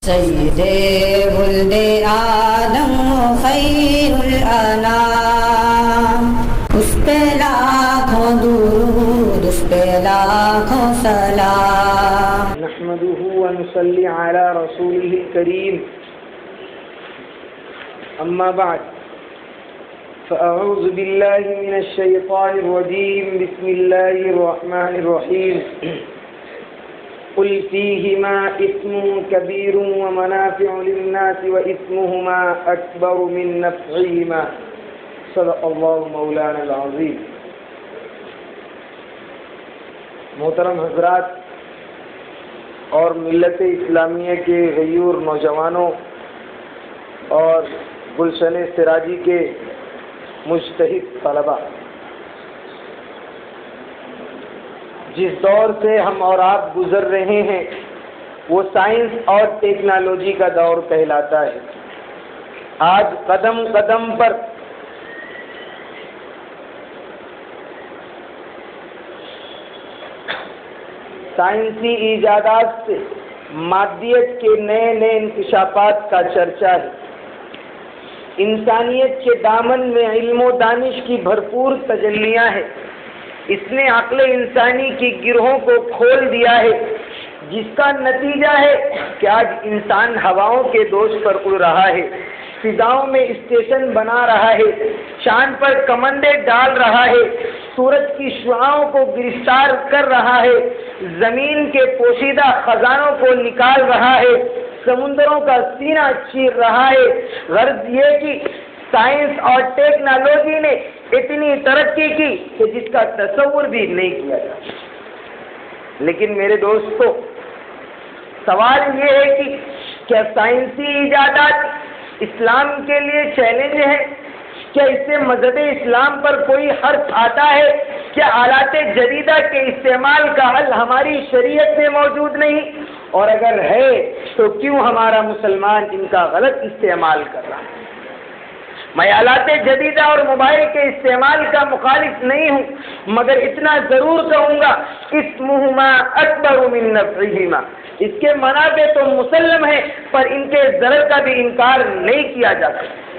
سید ولد آدم خیر الانام، اس پہ لاکھوں درود، اس پہ لاکھوں سلام۔ نحمده ونصلي على رسوله الكريم، اما بعد فاعوذ بالله من الشيطان الرجيم، بسم الله الرحمن الرحيم۔ قل فيهما إثم كبير ومنافع للناس وإثمهما أكبر من نفعهما، صدق الله مولانا العظيم۔ محترم حضرات اور ملت اسلامیہ کے غیور نوجوانوں اور گلشن سراجی کے مجتہد طلباء، جس دور سے ہم اور آپ گزر رہے ہیں وہ سائنس اور ٹیکنالوجی کا دور کہلاتا ہے۔ آج قدم قدم پر سائنسی ایجادات سے مادیت کے نئے نئے انکشافات کا چرچا ہے۔ انسانیت کے دامن میں علم و دانش کی بھرپور تجلیاں ہیں۔ اس نے عقل انسانی کی گرہوں کو کھول دیا ہے، جس کا نتیجہ ہے کہ آج انسان ہواؤں کے دوش پر اڑ رہا ہے، فضاؤں میں اسٹیشن بنا رہا ہے، چاند پر کمندے ڈال رہا ہے، سورج کی شعاؤں کو گرفتار کر رہا ہے، زمین کے پوشیدہ خزانوں کو نکال رہا ہے، سمندروں کا سینہ چیر رہا ہے۔ غرض یہ کہ سائنس اور ٹیکنالوجی نے اتنی ترقی کی کہ جس کا تصور بھی نہیں کیا جا سکتا۔ لیکن میرے دوستو، سوال یہ ہے کہ کیا سائنسی ایجادات اسلام کے لیے چیلنج ہے؟ کیا اس سے مذہب اسلام پر کوئی حرف آتا ہے؟ کیا آلات جدیدہ کے استعمال کا حل ہماری شریعت میں موجود نہیں؟ اور اگر ہے تو کیوں ہمارا مسلمان ان کا غلط استعمال کر رہا ہے؟ میں آلات جدیدہ اور موبائل کے استعمال کا مخالف نہیں ہوں، مگر اتنا ضرور کہوں گا، اسمہما اکبر من نفعہما، اس کے منافع تو مسلم ہے پر ان کے ضرر کا بھی انکار نہیں کیا جا سکتا۔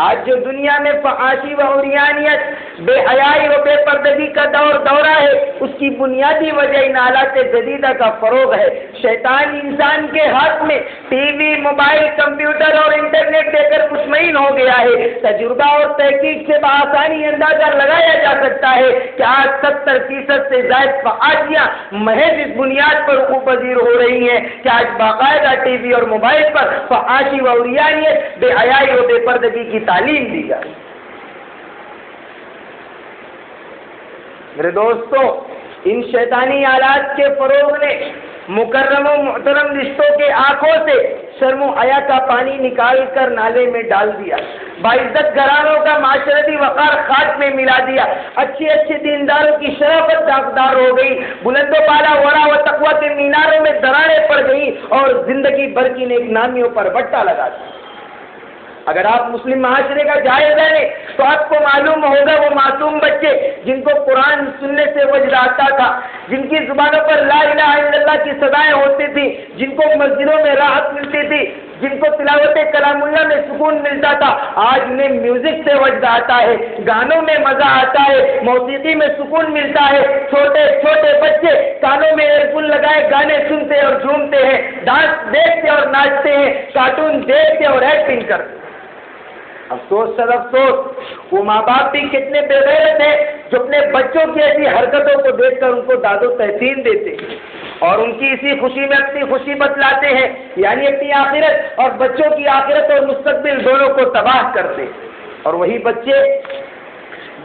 آج جو دنیا میں فحاشی و عریانیت، بے حیائی و بے پردگی کا دورہ ہے، اس کی بنیادی وجہ ان آلات جدیدہ کا فروغ ہے۔ شیطان انسان کے ہاتھ میں ٹی وی، موبائل، کمپیوٹر اور انٹرنیٹ دے کر مطمئن ہو گیا ہے۔ تجربہ اور تحقیق سے بآسانی اندازہ لگایا جا سکتا ہے کہ آج 70% سے زائد فحاشیاں محض اس بنیاد پر وقوع پذیر ہو رہی ہیں کہ آج باقاعدہ ٹی وی اور موبائل پر فحاشی و عریانیت، بے حیائی و بے پردگی کی تعلیم دی جائے۔ میرے دوستو، ان شیطانی آلات کے فروغ نے مکرم و محترم رشتوں کے آنکھوں سے شرم و حیا کا پانی نکال کر نالے میں ڈال دیا، باعزت گھرانوں کا معاشرتی وقار خاک میں ملا دیا، اچھے اچھے دینداروں کی شرافت داغدار ہو گئی، بلند و بالا ورع و تقویٰ کے میناروں میں دراڑیں پڑ گئی اور زندگی بھر کی نیک نامیوں پر بٹا لگا دیا۔ اگر آپ مسلم معاشرے کا جائزہ لیں تو آپ کو معلوم ہوگا وہ معصوم بچے جن کو قرآن سننے سے وجد آتا تھا، جن کی زبانوں پر لا الہ الا اللہ کی صدائیں ہوتی تھی، جن کو مسجدوں میں راحت ملتی تھی، جن کو تلاوت کلام اللہ میں سکون ملتا تھا، آج انہیں میوزک سے وجد آتا ہے، گانوں میں مزہ آتا ہے، موسیقی میں سکون ملتا ہے۔ چھوٹے چھوٹے بچے کانوں میں ایئر فون لگائے گانے سنتے اور جھومتے ہیں، ڈانس دیکھتے اور ناچتے ہیں، کارٹون دیکھتے اور ایکٹنگ کرتے ہیں۔ افسوس سر افسوس، وہ ماں باپ بھی کتنے بے غیرت ہیں جو اپنے بچوں کی ایسی حرکتوں کو دیکھ کر ان کو داد و تحسین دیتے ہیں اور ان کی اسی خوشی میں اپنی خوشی بتلاتے ہیں، یعنی اپنی آخرت اور بچوں کی آخرت اور مستقبل دونوں کو تباہ کرتے ہیں۔ اور وہی بچے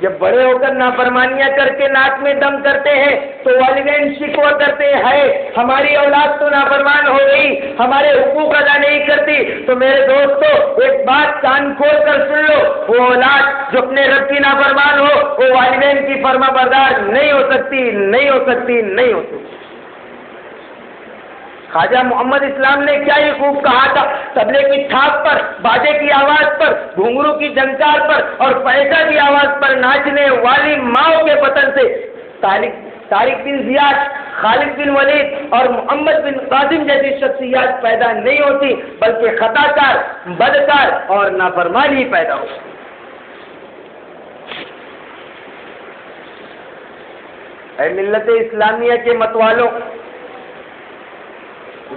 جب بڑے ہو کر نافرمانیاں کر کے ناک میں دم کرتے ہیں تو والدین شکوہ کرتے ہیں، ہماری اولاد تو نافرمان ہو گئی، ہمارے حقوق ادا نہیں کرتی۔ تو میرے دوستو، ایک بات کان کھول کر سن لو، وہ اولاد جو اپنے رب کی نافرمان ہو وہ والدین کی فرما بردار نہیں ہو سکتی، نہیں ہو سکتی، نہیں ہو سکتی۔ خواجہ محمد اسلام نے کیا ہی خوب کہا تھا، تبلے کی تھاپ پر، باجے کی آواز پر، گھنگرو کی جھنکار پر اور پیسہ کی آواز پر ناچنے والی ماؤں کے وطن سے طارق بن زیاد خالد بن ولید اور محمد بن قاسم جیسی شخصیات پیدا نہیں ہوتی، بلکہ خطا کار، بدکار اور نافرمان ہی پیدا ہوتی۔ اے ملت اسلامیہ کے متوالوں،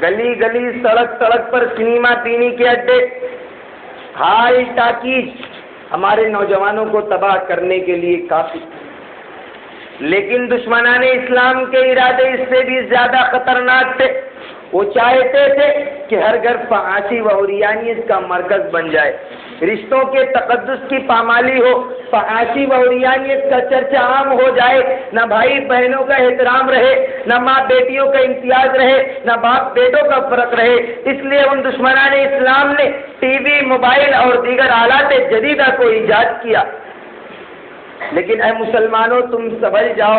گلی گلی، سڑک سڑک پر سنیما بینی کے اڈے، ہائی ٹاکیز ہمارے نوجوانوں کو تباہ کرنے کے لیے کافی، لیکن دشمنان اسلام کے ارادے اس سے بھی زیادہ خطرناک تھے۔ وہ چاہتے تھے کہ ہر گھر فحاشی و عریانیت کا مرکز بن جائے، رشتوں کے تقدس کی پامالی ہو، فحاشی و عریانیت کا چرچا عام ہو جائے، نہ بھائی بہنوں کا احترام رہے، نہ ماں بیٹیوں کا امتیاز رہے، نہ باپ بیٹوں کا فرق رہے۔ اس لیے ان دشمنان اسلام نے ٹی وی، موبائل اور دیگر آلات جدیدہ کو ایجاد کیا۔ لیکن اے مسلمانوں، تم سمجھ جاؤ،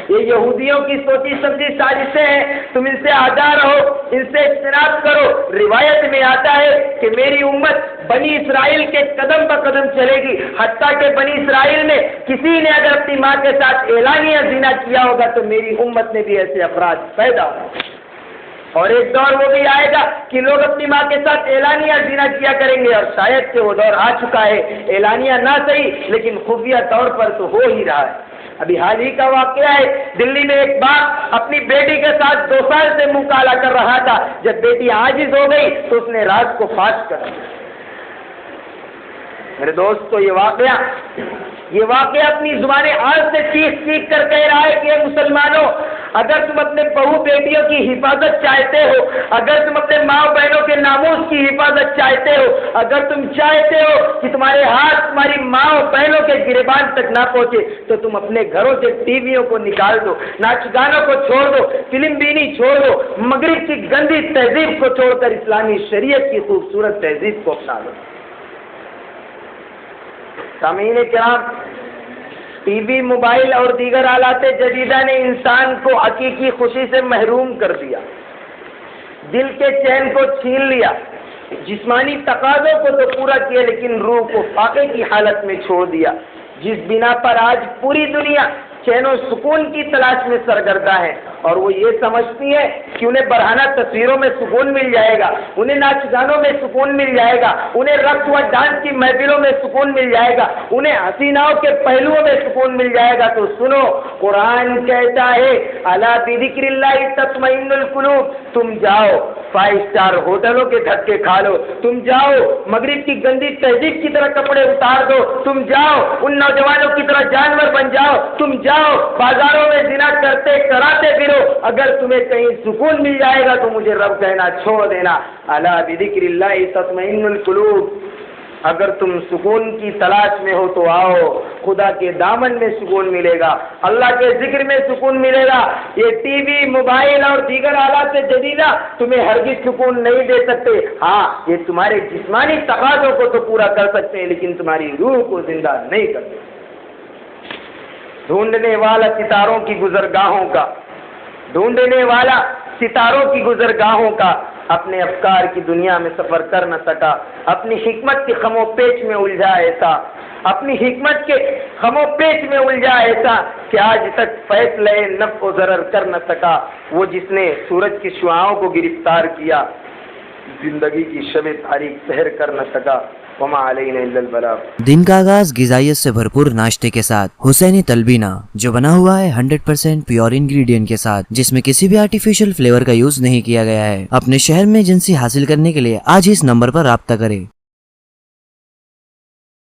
یہ یہودیوں کی سوچی سمجھی سازشیں ہیں، تم ان سے آگاہ رہو، ان سے اجتناب کرو۔ روایت میں آتا ہے کہ میری امت بنی اسرائیل کے قدم بہ قدم چلے گی، حتیٰ کہ بنی اسرائیل میں کسی نے اگر اپنی ماں کے ساتھ اعلانیہ زنا کیا ہوگا تو میری امت میں بھی ایسے افراد پیدا ہوں۔ اور ایک دور وہ بھی آئے گا کہ لوگ اپنی ماں کے ساتھ اعلانیہ زنا کیا کریں گے، اور شاید کہ وہ دور آ چکا ہے، اعلانیہ نہ صحیح لیکن خفیہ طور پر تو ہو ہی رہا ہے۔ ابھی حال ہی کا واقعہ ہے، دلی میں ایک باپ اپنی بیٹی کے ساتھ 2 سال سے منہ کالا کر رہا تھا، جب بیٹی عاجز ہو گئی تو اس نے رات کو فاش کر دیا۔ میرے دوستو، یہ واقعہ اپنی زبان حال سے چیخ چیخ کر کہہ رہا ہے کہ اے مسلمانوں، اگر تم اپنے بہو بیٹیوں کی حفاظت چاہتے ہو، اگر تم اپنے ماں بہنوں کے ناموس کی حفاظت چاہتے ہو، اگر تم چاہتے ہو کہ تمہارے ہاتھ تمہاری ماں بہنوں کے گریبان تک نہ پہنچے، تو تم اپنے گھروں سے ٹی ویوں کو نکال دو، ناچ گانوں کو چھوڑ دو، فلم بینی چھوڑ دو، مغرب کی گندی تہذیب کو چھوڑ کر اسلامی شریعت کی خوبصورت تہذیب کو اپنا لو۔ سامعین کرام، ٹی وی، موبائل اور دیگر آلات جدیدہ نے انسان کو حقیقی خوشی سے محروم کر دیا، دل کے چین کو چھین لیا، جسمانی تقاضوں کو تو پورا کیا لیکن روح کو فاقے کی حالت میں چھوڑ دیا، جس بنا پر آج پوری دنیا چین و سکون کی تلاش میں سرگردہ ہے، اور وہ یہ سمجھتی ہے کہ انہیں برہنہ تصویروں میں سکون مل جائے گا، انہیں ناچ گانوں میں سکون مل جائے گا، انہیں رقص و ڈانس کی محفلوں میں سکون مل جائے گا، انہیں حسیناؤں کے پہلوؤں میں سکون مل جائے گا۔ تو سنو، قرآن کہتا ہے الا بذکر اللہ تطمئن القلوب، تم جاؤ 5 اسٹار ہوٹلوں کے دھکے کھا لو، تم جاؤ مغرب کی گندی تہذیب کی طرح کپڑے اتار دو، تم جاؤ ان نوجوانوں کی طرح جانور بن جاؤ، تم جاؤ بازاروں میں زنا کرتے کراتے پھرو، اگر تمہیں کہیں سکون مل جائے گا تو مجھے رب کہنا چھوڑ دینا۔ الا بذکر اللہ تطمئن القلوب، اگر تم سکون کی تلاش میں ہو تو آؤ، خدا کے دامن میں سکون ملے گا، اللہ کے ذکر میں سکون ملے گا۔ یہ ٹی وی، موبائل اور دیگر آلات جدیدہ تمہیں ہرگز سکون نہیں دے سکتے۔ ہاں، یہ تمہارے جسمانی تقاضوں کو تو پورا کر سکتے ہیں لیکن تمہاری روح کو زندہ نہیں کر سکتے۔ ڈھونڈنے والا ستاروں کی گزرگاہوں کا، ڈھونڈنے والا ستاروں کی گزرگاہوں کا اپنے افکار کی دنیا میں سفر کر نہ سکا، اپنی حکمت کے خم و پیچ میں الجھا ایسا، اپنی حکمت کے خم و پیچ میں الجھا ایسا کہ آج تک فیصلہ نفع و ضرر کر نہ سکا، وہ جس نے سورج کی شعاعوں کو گرفتار کیا، زندگی کی شب تاریک سحر کر نہ سکا۔ وما علینا الا البلاغ۔ دن کا آغاز غذائیت سے بھرپور ناشتے کے ساتھ حسینی تلبینہ، جو بنا ہوا ہے 100% پیور انگریڈینٹ کے ساتھ، جس میں کسی بھی آرٹیفیشل فلیور کا یوز نہیں کیا گیا ہے۔ اپنے شہر میں ایجنسی حاصل کرنے کے لیے آج اس نمبر پر رابطہ کریں۔